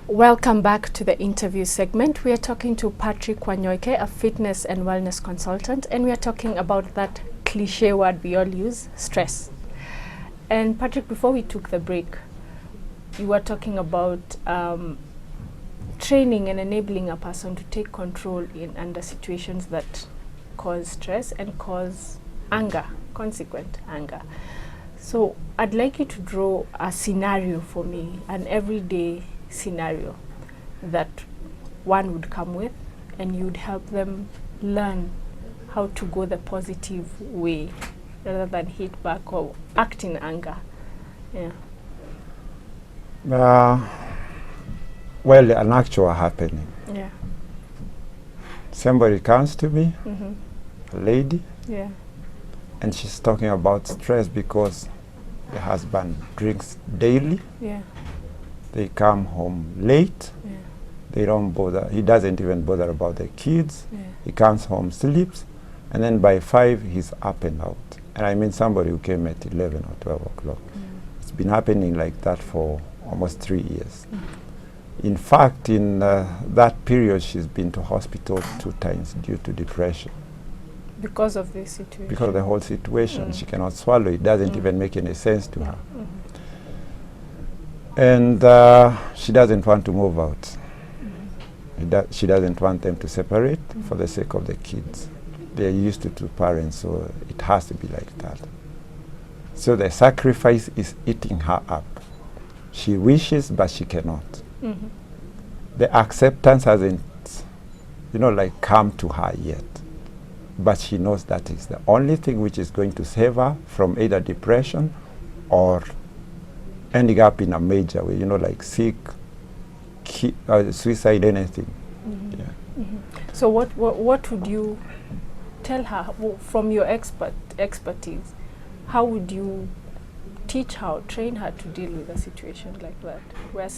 Welcome back to the interview segment. We are talking to Patrick Wanyoike, a fitness and wellness consultant, and we are talking about that cliche word we all use, stress. And Patrick, before we took the break, you were talking about training and enabling a person to take control under situations that cause stress and cause anger, consequent anger. So I'd like you to draw a scenario for me, an everyday scenario that one would come with, and you'd help them learn how to go the positive way rather than hit back or act in anger. Yeah. Well, an actual happening. Yeah. Somebody comes to me, a lady, Yeah. and she's talking about stress because the husband drinks daily. Yeah. They come home late. Yeah. They don't bother. He doesn't even bother about the kids. Yeah. He comes home, sleeps, and then by 5 he's up and out. And I mean somebody who came at 11 or 12 o'clock. It's been happening like that for almost 3 years. In fact, in that period, she's been to hospital 2 times due to depression. Because of this situation. Because of the whole situation. She cannot swallow. It doesn't even make any sense to her. And she doesn't want to move out. She doesn't want them to separate for the sake of the kids. They're used to 2 parents, so it has to be like that. So the sacrifice is eating her up. She wishes, but she cannot. The acceptance hasn't, come to her yet. But she knows that is the only thing which is going to save her from either depression or ending up in a major way, like sick, suicide, anything. Yeah. So what would you tell her from your expertise? How would you teach her, train her to deal with a situation like that,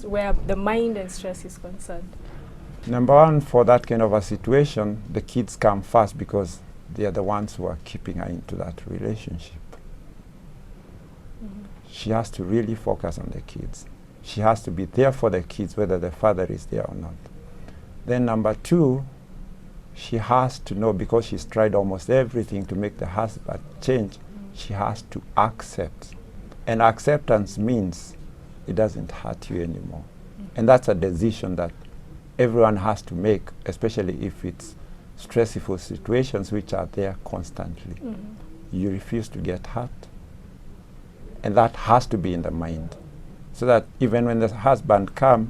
where the mind and stress is concerned? Number one, for that kind of a situation, the kids come first because they are the ones who are keeping her into that relationship. She has to really focus on the kids. She has to be there for the kids, whether the father is there or not. Then number 2, she has to know, because she's tried almost everything to make the husband change, she has to accept. And acceptance means it doesn't hurt you anymore. And that's a decision that everyone has to make, especially if it's stressful situations which are there constantly. You refuse to get hurt. And that has to be in the mind. So that even when the husband comes,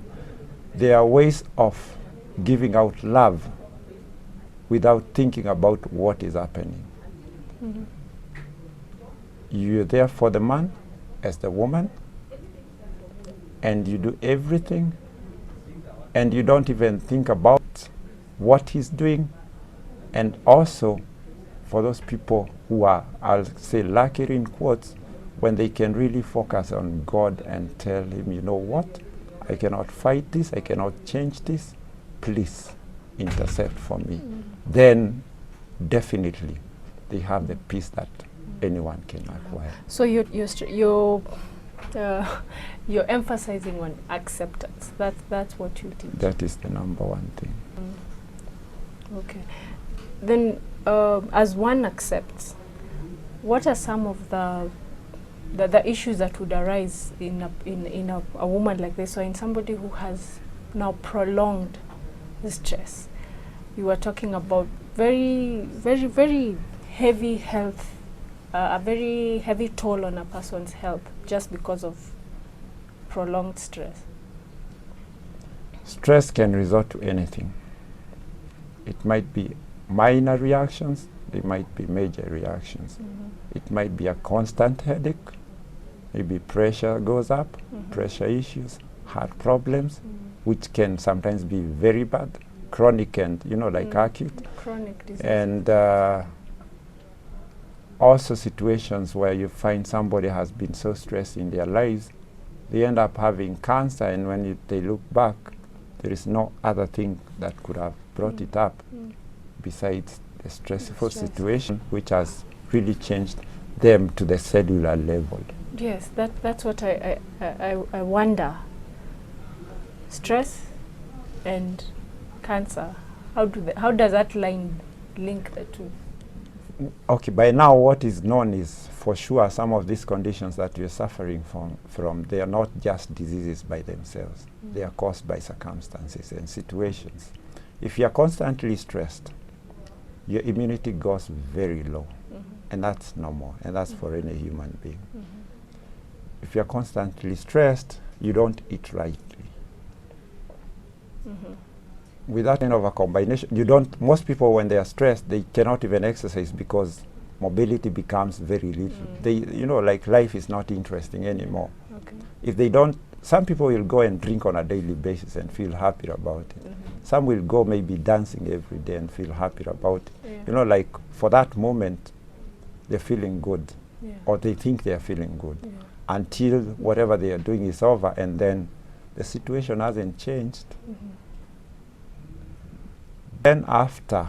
there are ways of giving out love without thinking about what is happening. You're there for the man as the woman, and you do everything, and you don't even think about what he's doing. And also, for those people who are, I'll say, lucky in quotes, when they can really focus on God and tell him, you know what, I cannot fight this, I cannot change this, please intercept for me. Then definitely they have the peace that anyone can acquire. So you're emphasizing on acceptance. That's what you teach. That is the number one thing. Okay. Then as one accepts, what are some of the issues that would arise in a woman like this, or in somebody who has now prolonged the stress? You were talking about very, very, very heavy health, a very heavy toll on a person's health just because of prolonged stress. Stress can result to anything. It might be minor reactions, they might be major reactions. It might be a constant headache, maybe pressure goes up, pressure issues, heart problems, which can sometimes be very bad, chronic and, like acute. Chronic disease. And also situations where you find somebody has been so stressed in their lives, they end up having cancer, and when they look back, there is no other thing that could have brought it up besides the stressful situation, which has really changed them to the cellular level. Yes, that's what I wonder. Stress and cancer, how does that line link the two? Okay, by now what is known is for sure some of these conditions that you're suffering from they are not just diseases by themselves. They are caused by circumstances and situations. If you're constantly stressed, your immunity goes very low. And that's normal, and that's for any human being. If you're constantly stressed, you don't eat rightly. With that kind of a combination, most people when they are stressed, they cannot even exercise because mobility becomes very little. They, like life is not interesting anymore. Okay. If they don't, some people will go and drink on a daily basis and feel happy about it. Some will go maybe dancing every day and feel happy about it. Yeah. Like for that moment, they're feeling good, Yeah. or they think they're feeling good, Yeah. until whatever they are doing is over, and then the situation hasn't changed. Then after,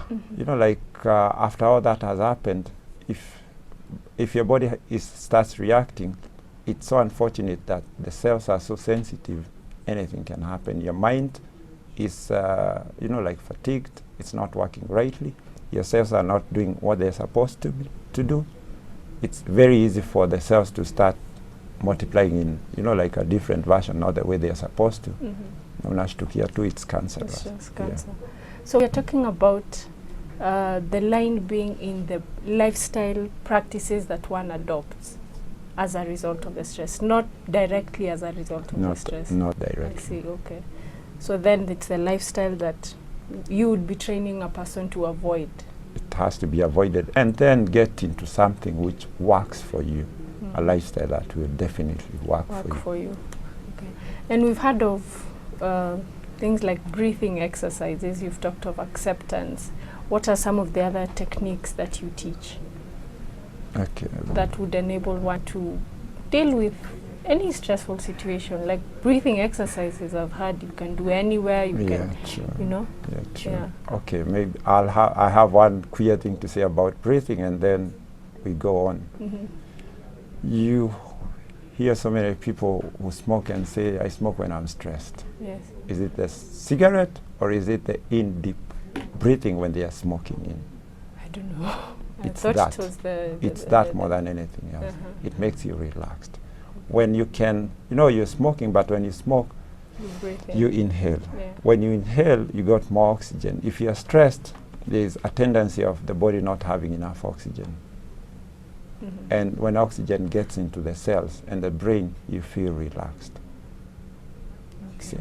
after all that has happened, if your body starts reacting, it's so unfortunate that the cells are so sensitive, anything can happen. Your mind is, fatigued, it's not working rightly, your cells are not doing what they're supposed to do. It's very easy for the cells to start multiplying in, like a different version, not the way they're supposed to. Unashtukia tu, it's cancer. It's just cancer. So we're talking about the line being in the lifestyle practices that one adopts as a result of the stress, not directly as a result of the stress. Not directly. I see, okay. So then it's the lifestyle that you would be training a person to avoid. It has to be avoided, and then get into something which works for you, a lifestyle that will definitely work for you. Okay. And we've heard of things like breathing exercises. You've talked of acceptance. What are some of the other techniques that you teach that would enable one to deal with any stressful situation? Like breathing exercises, I've heard you can do anywhere. You can, true. Yeah, true. Yeah. Okay, maybe I have one queer thing to say about breathing, and then we go on. You hear so many people who smoke and say, I smoke when I'm stressed. Yes. Is it the cigarette, or is it the deep breathing when they are smoking in? I don't know. It's I thought that. it was It's that more than anything else. It makes you relaxed. When you can, you're smoking, but when you smoke, you inhale. Yeah. When you inhale, you got more oxygen. If you're stressed, there's a tendency of the body not having enough oxygen. And when oxygen gets into the cells and the brain, you feel relaxed. See?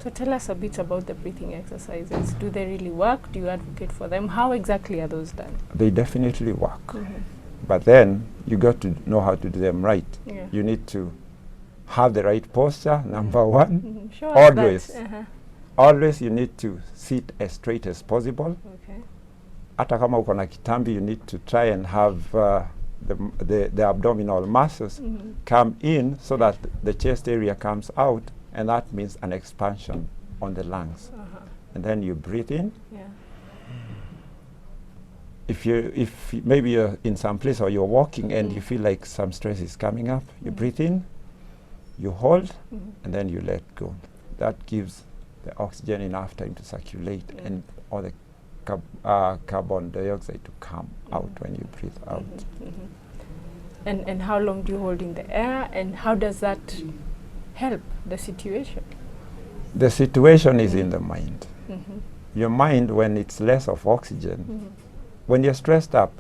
So tell us a bit about the breathing exercises. Do they really work? Do you advocate for them? How exactly are those done? They definitely work. But then you got to know how to do them right. Yeah. You need to have the right posture, number one. Sure. Always. Always you need to sit as straight as possible. Okay. Hata kama uko na kitambi, you need to try and have the abdominal muscles come in so that the chest area comes out, and that means an expansion on the lungs. And then you breathe in. Yeah. If maybe you're in some place or you're walking and you feel like some stress is coming up, you breathe in, you hold, and then you let go. That gives the oxygen enough time to circulate and all the carbon dioxide to come out when you breathe out. And how long do you hold in the air, and how does that help the situation? The situation is in the mind. Your mind, when it's less of oxygen, when you're stressed up,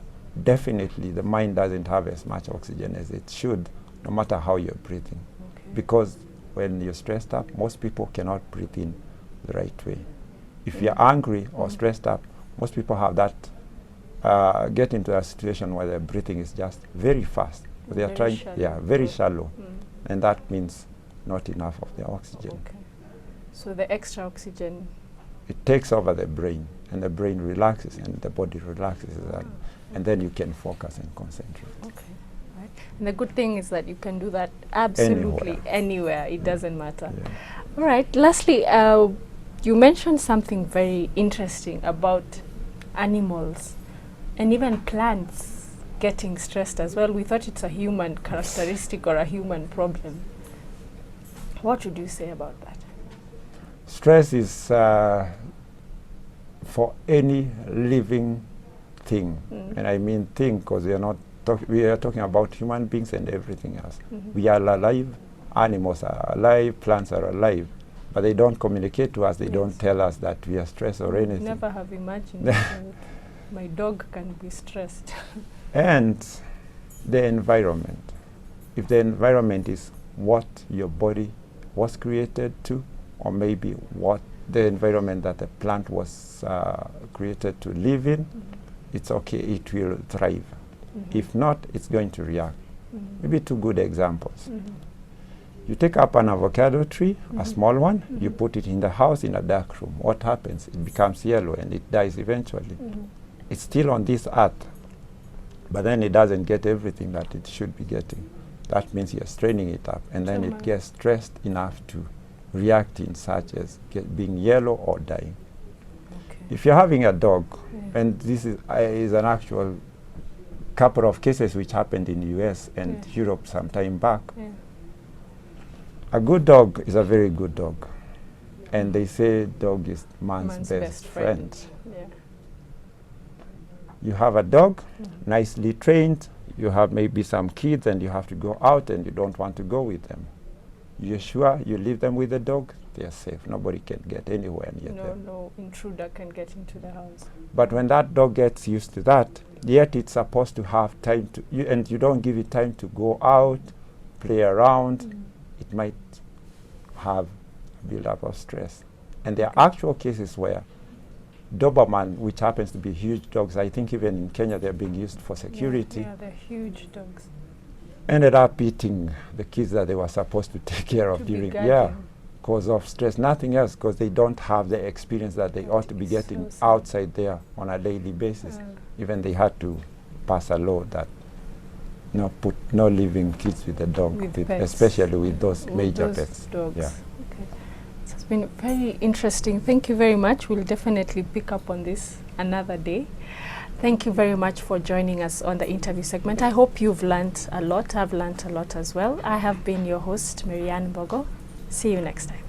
definitely the mind doesn't have as much oxygen as it should, no matter how you're breathing. Because when you're stressed up, most people cannot breathe in the right way. If you're angry or stressed up, most people have that, get into a situation where their breathing is just very fast. They are trying, very shallow. And that means not enough of the oxygen. Okay. So the extra oxygen, it takes over the brain, and the brain relaxes, and the body relaxes, and then you can focus and concentrate. Okay. Right. And the good thing is that you can do that absolutely anywhere. It doesn't matter. Yeah. All right. Lastly, you mentioned something very interesting about animals and even plants getting stressed as well. We thought it's a human characteristic or a human problem. What would you say about that? Stress is for any living thing, and I mean thing because we are talking about human beings and everything else. We are alive, animals are alive, plants are alive, but they don't communicate to us. They don't tell us that we are stressed or anything. Never have imagined that my dog can be stressed. And the environment. If the environment is what your body was created to, or maybe what the environment that the plant was created to live in, it's okay, it will thrive. If not, it's going to react. Maybe two good examples. You take up an avocado tree, a small one, you put it in the house in a dark room. What happens? It becomes yellow and it dies eventually. It's still on this earth, but then it doesn't get everything that it should be getting. That means you're straining it up, and then it gets stressed enough to react in such as being yellow or dying. If you're having a dog, and this is an actual couple of cases which happened in the US and Europe some time back. A good dog is a very good dog, and they say dog is man's best friend. You have a dog, nicely trained, you have maybe some kids and you have to go out and you don't want to go with them. You're sure you leave them with the dog, they're safe. Nobody can get anywhere near them. No intruder can get into the house. But when that dog gets used to that, yet it's supposed to have time to, and you don't give it time to go out, play around, it might have a build-up of stress. And there are actual cases where Doberman, which happens to be huge dogs, I think even in Kenya they're being used for security. Yeah, they're huge dogs. Ended up eating the kids that they were supposed to take care of during, cause of stress, nothing else, because they don't have the experience that they ought to be getting outside there on a daily basis. Even they had to pass a law that put no living kids with the dog, especially with those major pets. Dogs. Yeah. Okay. So it's been very interesting. Thank you very much. We'll definitely pick up on this another day. Thank you very much for joining us on the interview segment. I hope you've learned a lot. I've learned a lot as well. I have been your host, Marianne Bogo. See you next time.